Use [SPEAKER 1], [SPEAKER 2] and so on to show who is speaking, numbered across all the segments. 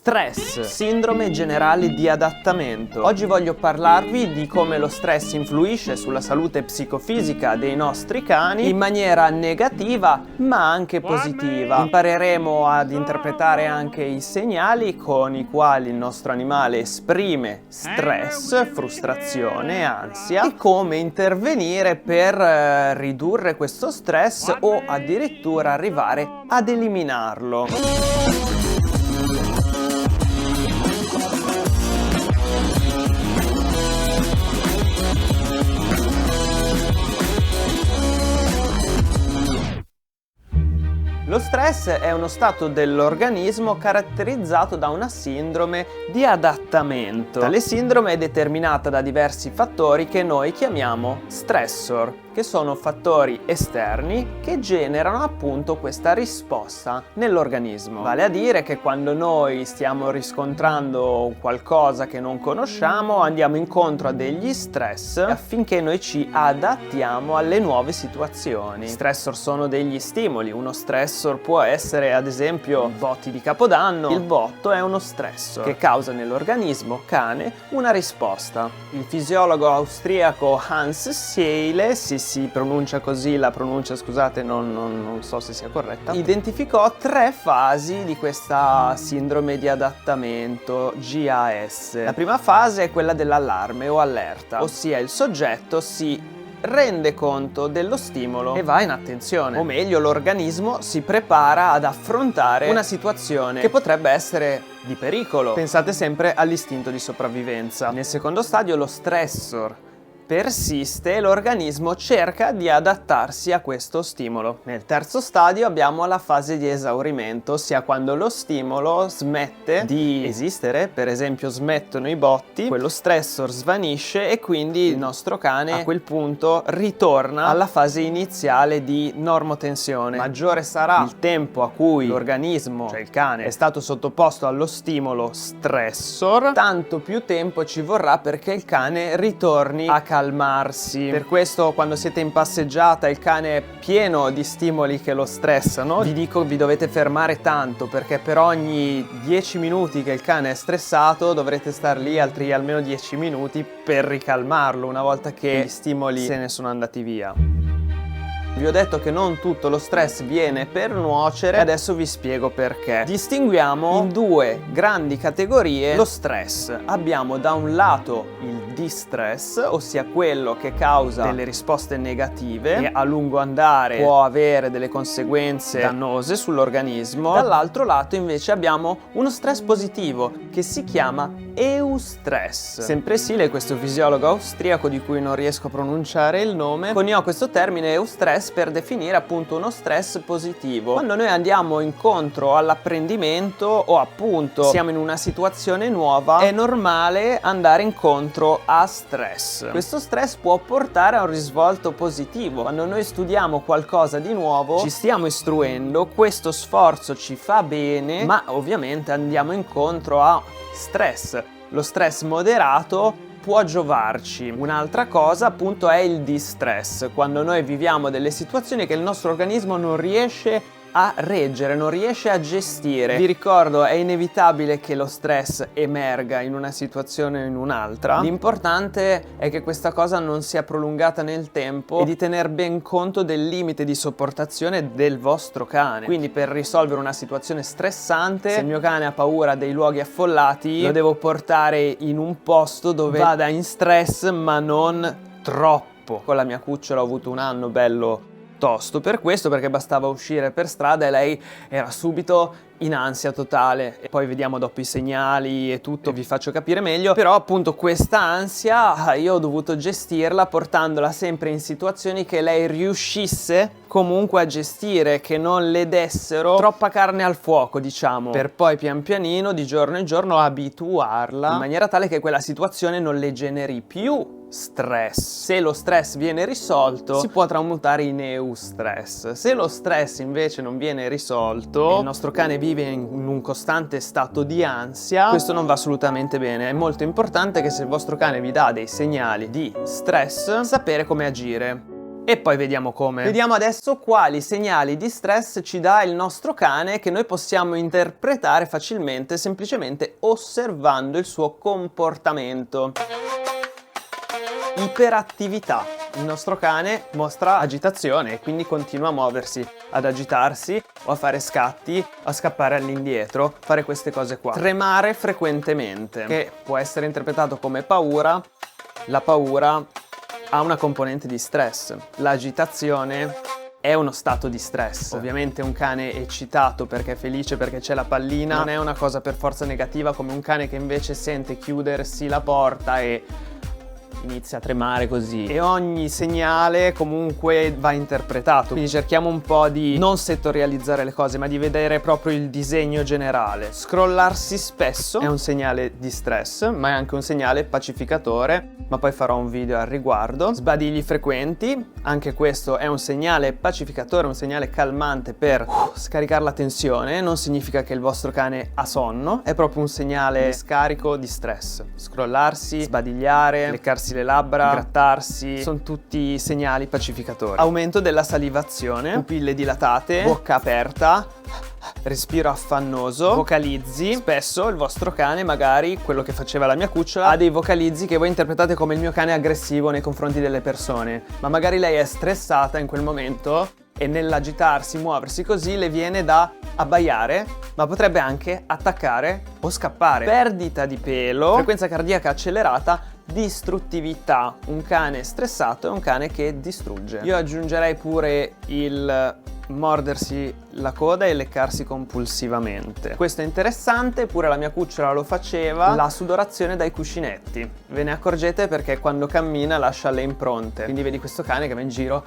[SPEAKER 1] Stress, sindrome generale di adattamento. Oggi voglio parlarvi di come lo stress influisce sulla salute psicofisica dei nostri cani in maniera negativa ma anche positiva. Impareremo ad interpretare anche i segnali con i quali il nostro animale esprime stress, frustrazione, ansia e come intervenire per ridurre questo stress o addirittura arrivare ad eliminarlo. Lo stress è uno stato dell'organismo caratterizzato da una sindrome di adattamento. Tale sindrome è determinata da diversi fattori che noi chiamiamo stressor, che sono fattori esterni che generano appunto questa risposta nell'organismo. Vale a dire che quando noi stiamo riscontrando qualcosa che non conosciamo, andiamo incontro a degli stress affinché noi ci adattiamo alle nuove situazioni. Gli stressor sono degli stimoli. Uno stressor può essere ad esempio botti di Capodanno. Il botto è uno stressor che causa nell'organismo cane una risposta. Il fisiologo austriaco Hans Seyle, si pronuncia così, la pronuncia scusate non so se sia corretta, identificò 3 fasi di questa sindrome di adattamento GAS. La prima fase è quella dell'allarme o allerta, ossia il soggetto si rende conto dello stimolo e va in attenzione, o meglio l'organismo si prepara ad affrontare una situazione che potrebbe essere di pericolo. Pensate sempre all'istinto di sopravvivenza. Nel secondo stadio lo stressor persiste e l'organismo cerca di adattarsi a questo stimolo. Nel terzo stadio abbiamo la fase di esaurimento, ossia quando lo stimolo smette di esistere, per esempio smettono i botti, quello stressor svanisce e quindi il nostro cane a quel punto ritorna alla fase iniziale di normotensione. Maggiore sarà il tempo a cui l'organismo, cioè il cane, è stato sottoposto allo stimolo stressor, tanto più tempo ci vorrà perché il cane ritorni a calmarsi. Per questo quando siete in passeggiata e il cane è pieno di stimoli che lo stressano, vi dico vi dovete fermare tanto, perché per ogni 10 minuti che il cane è stressato dovrete star lì altri almeno 10 minuti per ricalmarlo una volta che gli stimoli se ne sono andati via. Vi ho detto che non tutto lo stress viene per nuocere e adesso vi spiego perché. Distinguiamo in 2 grandi categorie lo stress. Abbiamo da un lato il distress, ossia quello che causa delle risposte negative e a lungo andare può avere delle conseguenze dannose sull'organismo. Dall'altro lato invece abbiamo uno stress positivo che si chiama eustress. Sempre Seyle, questo fisiologo austriaco di cui non riesco a pronunciare il nome, coniò questo termine eustress per definire appunto uno stress positivo. Quando noi andiamo incontro all'apprendimento o appunto siamo in una situazione nuova, è normale andare incontro a stress. Questo stress può portare a un risvolto positivo. Quando noi studiamo qualcosa di nuovo, ci stiamo istruendo, questo sforzo ci fa bene, ma ovviamente andiamo incontro a stress. Lo stress moderato può giovarci. Un'altra cosa appunto è il distress, quando noi viviamo delle situazioni che il nostro organismo non riesce a reggere, non riesce a gestire. Vi ricordo, è inevitabile che lo stress emerga in una situazione o in un'altra. L'importante è che questa cosa non sia prolungata nel tempo e di tener ben conto del limite di sopportazione del vostro cane. Quindi per risolvere una situazione stressante, se il mio cane ha paura dei luoghi affollati, lo devo portare in un posto dove vada in stress ma non troppo. Con la mia cucciola ho avuto un anno bello tosto per questo, perché bastava uscire per strada e lei era subito in ansia totale. E poi vediamo dopo i segnali e tutto, vi faccio capire meglio. Però appunto questa ansia io ho dovuto gestirla portandola sempre in situazioni che lei riuscisse comunque a gestire, che non le dessero troppa carne al fuoco, diciamo, per poi pian pianino di giorno in giorno abituarla in maniera tale che quella situazione non le generi più stress. Se lo stress viene risolto si può tramutare in eustress. Se lo stress invece non viene risolto, il nostro cane vive in un costante stato di ansia, questo non va assolutamente bene. È molto importante che se il vostro cane vi dà dei segnali di stress, sapere come agire. E poi vediamo come. Vediamo adesso quali segnali di stress ci dà il nostro cane che noi possiamo interpretare facilmente semplicemente osservando il suo comportamento. Iperattività. Il nostro cane mostra agitazione e quindi continua a muoversi, ad agitarsi o a fare scatti, a scappare all'indietro, fare queste cose qua. Tremare frequentemente, che può essere interpretato come paura. La paura ha una componente di stress. L'agitazione è uno stato di stress. Ovviamente un cane eccitato perché è felice, perché c'è la pallina, non è una cosa per forza negativa come un cane che invece sente chiudersi la porta e inizia a tremare così. E ogni segnale comunque va interpretato. Quindi cerchiamo un po' di non settorializzare le cose, ma di vedere proprio il disegno generale. Scrollarsi spesso è un segnale di stress, ma è anche un segnale pacificatore, ma poi farò un video al riguardo. Sbadigli frequenti, anche questo è un segnale pacificatore, un segnale calmante per scaricare la tensione. Non significa che il vostro cane ha sonno, è proprio un segnale di scarico di stress. Scrollarsi, sbadigliare, leccarsi le labbra, grattarsi, sono tutti segnali pacificatori. Aumento della salivazione, pupille dilatate, bocca aperta, respiro affannoso, vocalizzi. Spesso il vostro cane, magari quello che faceva la mia cucciola, ha dei vocalizzi che voi interpretate come il mio cane è aggressivo nei confronti delle persone, ma magari lei è stressata in quel momento e nell'agitarsi, muoversi così le viene da abbaiare, ma potrebbe anche attaccare o scappare. Perdita di pelo, frequenza cardiaca accelerata, distruttività. Un cane stressato è un cane che distrugge. Io aggiungerei pure il mordersi la coda e leccarsi compulsivamente. Questo è interessante, pure la mia cucciola lo faceva. La sudorazione dai cuscinetti. Ve ne accorgete perché quando cammina lascia le impronte. Quindi vedi questo cane che va in giro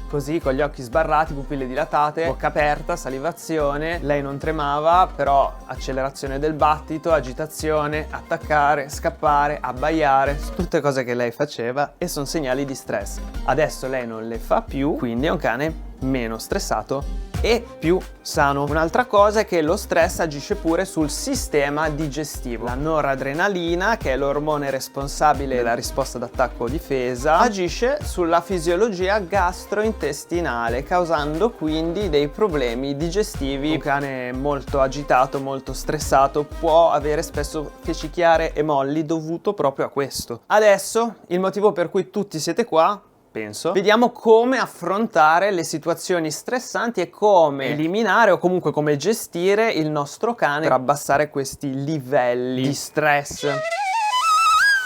[SPEAKER 1] così, con gli occhi sbarrati, pupille dilatate, bocca aperta, salivazione. Lei non tremava, però accelerazione del battito, agitazione, attaccare, scappare, abbaiare, tutte cose che lei faceva e sono segnali di stress. Adesso lei non le fa più, quindi è un cane meno stressato e più sano. Un'altra cosa è che lo stress agisce pure sul sistema digestivo. La noradrenalina, che è l'ormone responsabile della risposta d'attacco o difesa, agisce sulla fisiologia gastrointestinale, causando quindi dei problemi digestivi. Un cane molto agitato, molto stressato può avere spesso feci chiare e molli dovuto proprio a questo. Adesso il motivo per cui tutti siete qua, penso, vediamo come affrontare le situazioni stressanti e come eliminare o comunque come gestire il nostro cane per abbassare questi livelli di stress.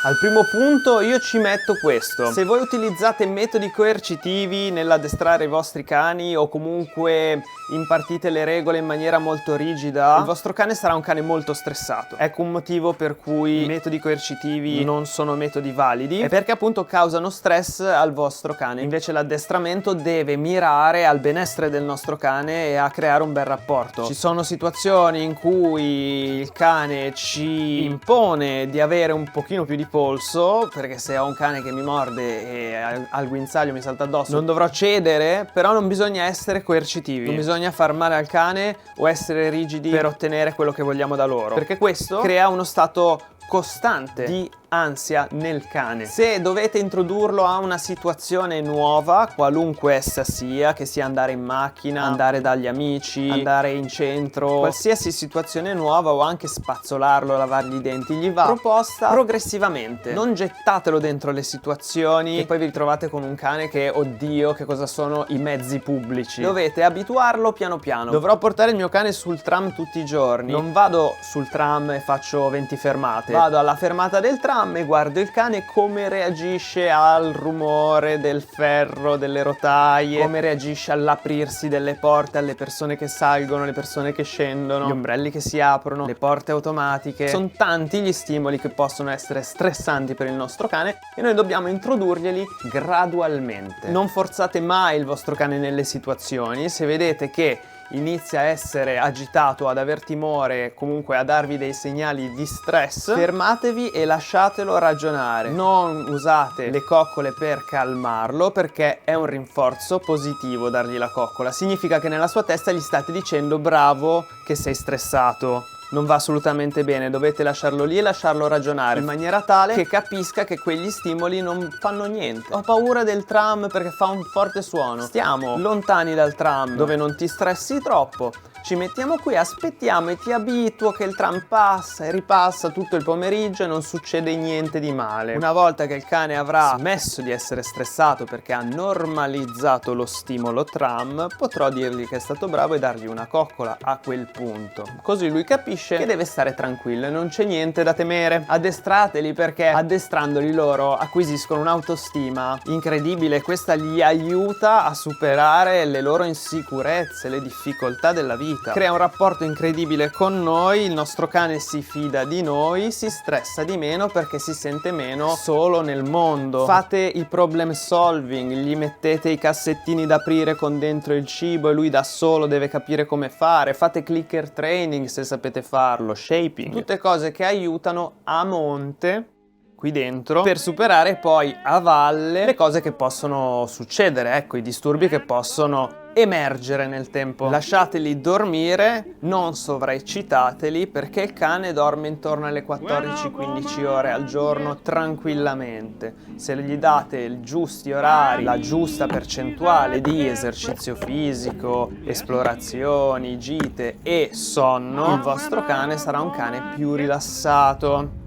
[SPEAKER 1] Al primo punto io ci metto questo: se voi utilizzate metodi coercitivi nell'addestrare i vostri cani o comunque impartite le regole in maniera molto rigida, il vostro cane sarà un cane molto stressato. Ecco un motivo per cui i metodi coercitivi non sono metodi validi, è perché appunto causano stress al vostro cane. Invece l'addestramento deve mirare al benessere del nostro cane e a creare un bel rapporto. Ci sono situazioni in cui il cane ci impone di avere un pochino più di polso, perché se ho un cane che mi morde e al guinzaglio mi salta addosso non dovrò cedere, però non bisogna essere coercitivi, non bisogna far male al cane o essere rigidi per ottenere quello che vogliamo da loro, perché questo crea uno stato costante di ansia nel cane. Se dovete introdurlo a una situazione nuova, qualunque essa sia, che sia andare in macchina, andare dagli amici, andare in centro, qualsiasi situazione nuova, o anche spazzolarlo, lavargli i denti, gli va proposta progressivamente. Non gettatelo dentro le situazioni e poi vi ritrovate con un cane che, oddio, che cosa sono i mezzi pubblici. Dovete abituarlo piano piano. Dovrò portare il mio cane sul tram tutti i giorni. Non vado sul tram e faccio 20 fermate. Vado alla fermata del tram e guardo il cane come reagisce al rumore del ferro, delle rotaie, come reagisce all'aprirsi delle porte, alle persone che salgono, alle persone che scendono, gli ombrelli che si aprono, le porte automatiche. Sono tanti gli stimoli che possono essere stressanti per il nostro cane e noi dobbiamo introdurglieli gradualmente. Non forzate mai il vostro cane nelle situazioni. Se vedete che inizia a essere agitato, ad aver timore, comunque a darvi dei segnali di stress, fermatevi e lasciatelo ragionare. Non usate le coccole per calmarlo, perché è un rinforzo positivo dargli la coccola. Significa che nella sua testa gli state dicendo: bravo che sei stressato, non va assolutamente bene, dovete lasciarlo lì e lasciarlo ragionare in maniera tale che capisca che quegli stimoli non fanno niente. Ho paura del tram perché fa un forte suono. Stiamo lontani dal tram dove non ti stressi troppo. Ci mettiamo qui, aspettiamo e ti abituo che il tram passa e ripassa tutto il pomeriggio e non succede niente di male. Una volta che il cane avrà smesso di essere stressato perché ha normalizzato lo stimolo tram, potrò dirgli che è stato bravo e dargli una coccola a quel punto. Così lui capisce che deve stare tranquillo e non c'è niente da temere. Addestrateli perché addestrandoli loro acquisiscono un'autostima incredibile. Questa gli aiuta a superare le loro insicurezze, le difficoltà della vita. Crea un rapporto incredibile con noi, il nostro cane si fida di noi, si stressa di meno perché si sente meno solo nel mondo. Fate il problem solving, gli mettete i cassettini da aprire con dentro il cibo e lui da solo deve capire come fare. Fate clicker training se sapete farlo, shaping, tutte cose che aiutano a monte qui dentro per superare poi a valle le cose che possono succedere, ecco, i disturbi che possono emergere nel tempo. Lasciateli dormire, non sovraeccitateli perché il cane dorme intorno alle 14-15 ore al giorno tranquillamente. Se gli date i giusti orari, la giusta percentuale di esercizio fisico, esplorazioni, gite e sonno, il vostro cane sarà un cane più rilassato.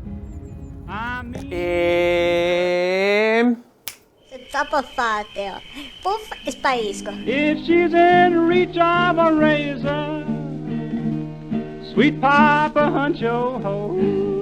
[SPEAKER 2] Troppo forte, puff e sparisco.
[SPEAKER 3] If she's in reach of a razor, sweet Papa Huncho ho.